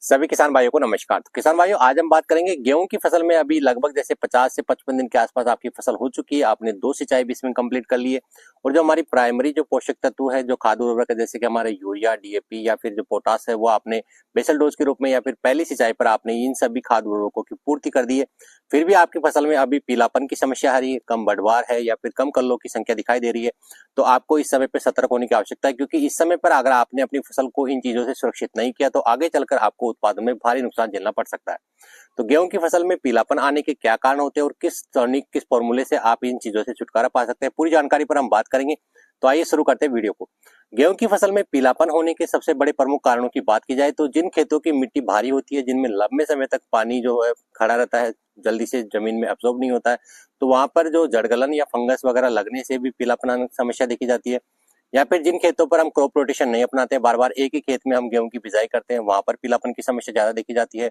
सभी किसान भाइयों को नमस्कार। तो किसान भाइयों, आज हम बात करेंगे गेहूं की फसल में। अभी लगभग जैसे 50 से 55 दिन के आसपास आपकी फसल हो चुकी है, आपने 2 सिंचाई भी इसमें कंप्लीट कर ली है। और जो हमारी प्राइमरी जो पोषक तत्व है, जो खाद उर्वरक है, जैसे कि हमारे यूरिया, डीएपी या फिर जो पोटास है, वो आपने बेसल डोज के रूप में या फिर पहली सिंचाई पर आपने इन सभी खाद उर्वरकों की पूर्ति कर दी है। फिर भी आपकी फसल में अभी पीलापन की समस्या आ रही है, कम बढ़वार है या फिर कम कल्लों की संख्या दिखाई दे रही है, तो आपको इस समय पर सतर्क होने की आवश्यकता है। क्योंकि इस समय पर अगर आपने अपनी फसल को इन चीजों से सुरक्षित नहीं किया तो आगे चलकर आपको उत्पादन में भारी नुकसान झेलना पड़ सकता है। तो गेहूं की फसल में पीलापन आने के क्या कारण होते हैं और किस टॉनिक किस फॉर्मूले से आप इन चीजों से छुटकारा पा सकते हैं, पूरी जानकारी पर हम बात करेंगे। तो आइए शुरू करते हैं वीडियो को। गेहूं की फसल में पीलापन होने के सबसे बड़े प्रमुख कारणों की बात की जाए तो जिन खेतों की मिट्टी भारी होती है, जिनमें लंबे समय तक पानी जो है खड़ा रहता है, जल्दी से जमीन में अब्सॉर्ब नहीं होता है, तो वहां पर जो जड़गलन या फंगस वगैरह लगने से भी पीलापन आने की समस्या देखी जाती है। या फिर जिन खेतों पर हम क्रॉप रोटेशन नहीं अपनाते, बार बार एक ही खेत में हम गेहूं की बिजाई करते हैं, वहां पर पीलापन की समस्या ज्यादा देखी जाती है।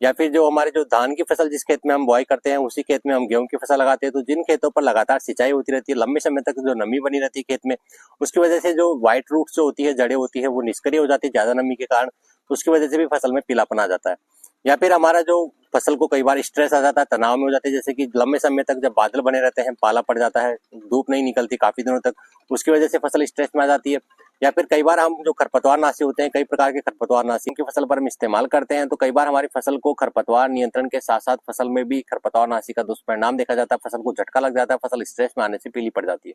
या फिर जो हमारे जो धान की फसल जिस खेत में हम बुआई करते हैं उसी खेत में हम गेहूं की फसल लगाते हैं, तो जिन खेतों पर लगातार सिंचाई होती रहती है, लंबे समय तक जो नमी बनी रहती है खेत में, उसकी वजह से जो व्हाइट रूट्स जो होती है, जड़ें होती है, वो निष्क्रिय हो जाती है ज्यादा नमी के कारण, तो उसकी वजह से भी फसल में पीलापन आ जाता है। या फिर हमारा जो फसल को कई बार स्ट्रेस आ जाता है, तनाव में हो जाते हैं, जैसे कि लंबे समय तक जब बादल बने रहते हैं, पाला पड़ जाता है, धूप नहीं निकलती काफी दिनों तक, उसकी वजह से फसल स्ट्रेस में आ जाती है। या फिर कई बार हम जो खरपतवार नाशी होते हैं, कई प्रकार के खरपतवार नाशी की फसल पर हम इस्तेमाल करते हैं, तो कई बार हमारी फसल को खरपतवार नियंत्रण के साथ साथ फसल में भी खरपतवार नाशी का दुष्परिणाम देखा जाता है, फसल को झटका लग जाता है, फसल स्ट्रेस में आने से पीली पड़ जाती है।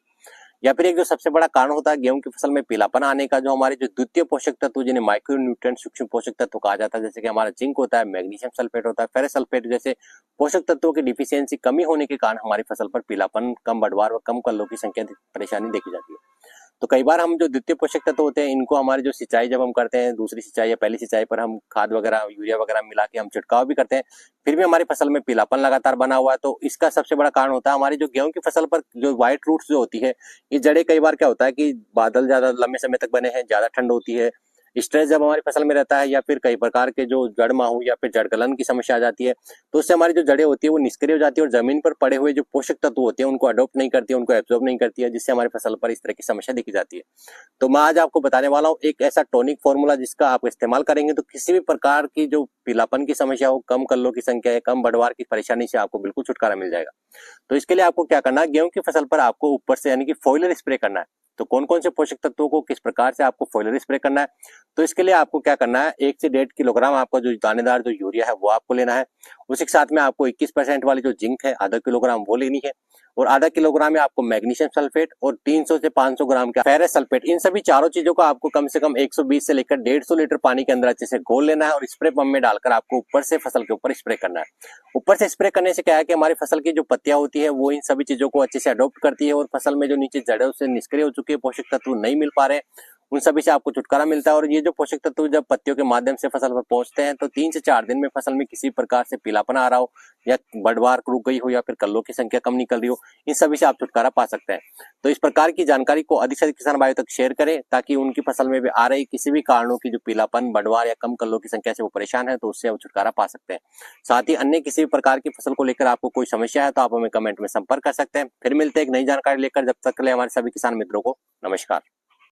या फिर एक जो सबसे बड़ा कारण होता है गेहूं की फसल में पीलापन आने का, जो हमारे जो द्वितीय पोषक तत्व जिन्हें माइक्रो न्यूट्रिएंट सूक्ष्म पोषक तत्व कहा जाता है, जैसे कि हमारा जिंक होता है, मैग्नीशियम सल्फेट होता है, फेरस सल्फेट जैसे पोषक तत्वों की डिफिशियंसी कमी होने के कारण हमारी फसल पर पीलापन, कम बढ़वार व कम कल्लों की संख्या परेशानी देखी जाती है। तो कई बार हम जो द्वितीय पोषक तत्व होते हैं, इनको हमारी जो सिंचाई जब हम करते हैं, दूसरी सिंचाई या पहली सिंचाई पर हम खाद वगैरह यूरिया वगैरह मिला के हम छिड़काव भी करते हैं, फिर भी हमारी फसल में पीलापन लगातार बना हुआ है। तो इसका सबसे बड़ा कारण होता है हमारी जो गेहूं की फसल पर जो व्हाइट रूट्स जो होती है, ये जड़ें, कई बार क्या होता है कि बादल ज्यादा लंबे समय तक बने हैं, ज्यादा ठंड होती है, स्ट्रेस जब हमारी फसल में रहता है, या फिर कई प्रकार के जो जड़ माहू या फिर जड़गलन की समस्या आ जाती है, तो उससे हमारी जो जड़ें होती है वो निष्क्रिय हो जाती है और जमीन पर पड़े हुए जो पोषक तत्व होते हैं उनको अडॉप्ट नहीं करती है, उनको एब्जॉर्ब नहीं करती है, जिससे हमारी फसल पर इस तरह की समस्या देखी जाती है। तो मैं आज आपको बताने वाला हूँ एक ऐसा टॉनिक फॉर्मूला जिसका आप इस्तेमाल करेंगे तो किसी भी प्रकार की जो पीलापन की समस्या हो, कम कल्लों की संख्या है, कम बढ़वार की परेशानी से आपको बिल्कुल छुटकारा मिल जाएगा। तो इसके लिए आपको क्या करना है, गेहूं की फसल पर आपको ऊपर से यानी कि फॉइलर स्प्रे करना है। तो कौन कौन से पोषक तत्वों को किस प्रकार से आपको फॉइलर स्प्रे करना है, तो इसके लिए आपको क्या करना है, 1 से 1.5 किलोग्राम आपका जो दानेदार जो यूरिया है वो आपको लेना है। उसी के साथ में आपको 21% वाली जो जिंक है आधा किलोग्राम वो लेनी है, और आधा किलोग्राम में आपको मैग्नीशियम सल्फेट और 300 से 500 ग्राम का फेरस सल्फेट, इन सभी चारों चीजों को आपको कम से कम 120 से लेकर 150 लीटर पानी के अंदर अच्छे से घोल लेना है और स्प्रे पंप में डालकर आपको ऊपर से फसल के ऊपर स्प्रे करना है। ऊपर से स्प्रे करने से क्या है कि हमारी फसल की जो पत्तियां होती है वो इन सभी चीजों को अच्छे से अडॉप्ट करती है और फसल में जो नीचे जड़ों से निष्क्रिय हो चुके पोषक तत्व नहीं मिल पा रहे, उन सभी से आपको छुटकारा मिलता है। और ये जो पोषक तत्व जब पत्तियों के माध्यम से फसल पर पहुंचते हैं तो 3 से 4 दिन में फसल में किसी प्रकार से पीलापन आ रहा हो या बढ़वार रुक गई हो या फिर कल्लों की संख्या कम निकल रही हो, इन सभी से आप छुटकारा पा सकते हैं। तो इस प्रकार की जानकारी को अधिक से अधिक किसान भाइयों तक शेयर करें ताकि उनकी फसल में भी आ रही किसी भी कारणों की जो पीलापन, बढ़वार या कम कल्लों की संख्या से वो परेशान है, तो उससे वो छुटकारा पा सकते हैं। साथ ही अन्य किसी भी प्रकार की फसल को लेकर आपको कोई समस्या है तो आप हमें कमेंट में संपर्क कर सकते हैं। फिर मिलते हैं एक नई जानकारी लेकर, जब तक के लिए हमारे सभी किसान मित्रों को नमस्कार।